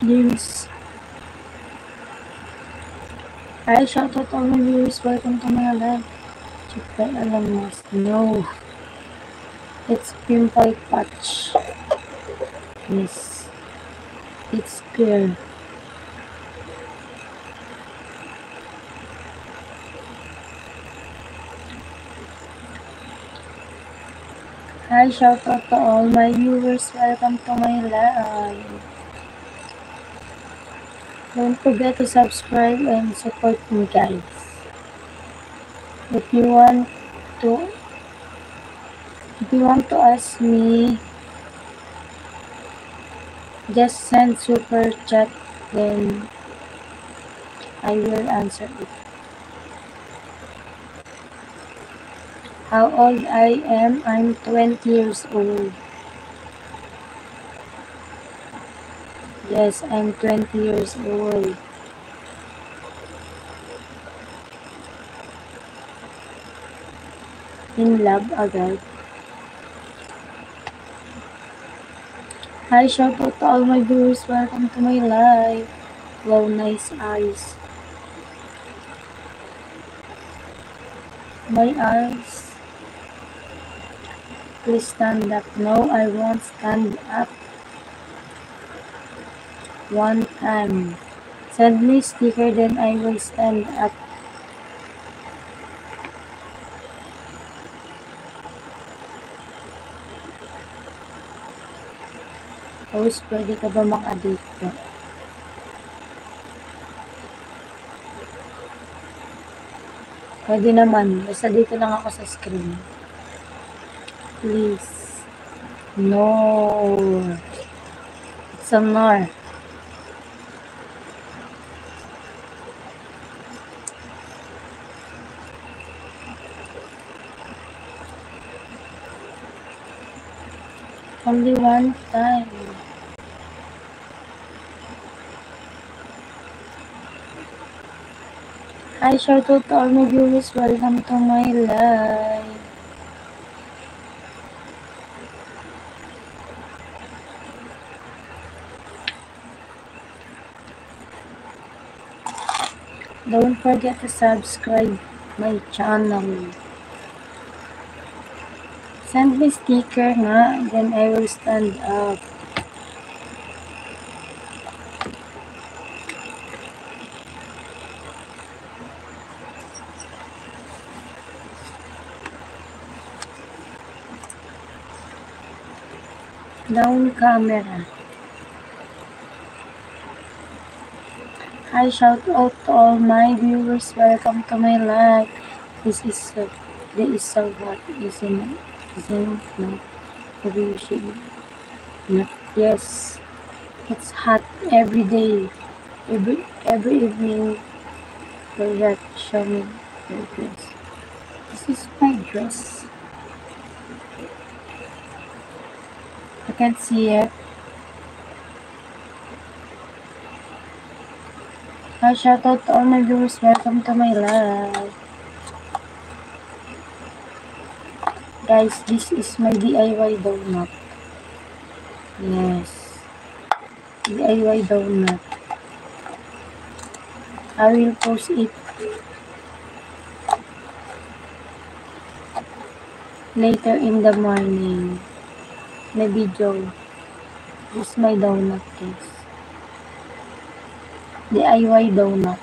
Yes. Hi, shout out all my viewers. Welcome to my live. Check by Alamos. No. It's pimple patch. Yes. It's clear. Hi, shout out to all my viewers. Welcome to my live. Don't forget to subscribe and support me, guys. If you want to ask me, just send super chat, then I will answer it. How old I am? I'm 20 years old. Yes, I'm 20 years old. In love agad. Hi, shout out to all my viewers. Welcome to my live. Wow, nice eyes. My eyes. Please stand up. No, I won't stand up. One time. Send me sticker, then I will stand up. Host, pwede ka ba maka-date? Pwede naman. Basta dito lang ako sa screen. Please. No. It's a no. Only one time. Hi, shout out to all my viewers. Welcome to my live. Don't forget to subscribe my channel. Send me sticker nga, then I will stand up. Down camera. Hi, shout out to all my viewers. Welcome to my live. This is so hot, isn't it? Yes, it's hot every day. Every evening. Forget show me your dress. This is my dress. I can't see it. Hi, shout out to all my viewers. Welcome to my live. Guys, this is my DIY donut. Yes. DIY donut. I will post it later in the morning. My video. This is my donut, guys. DIY donut.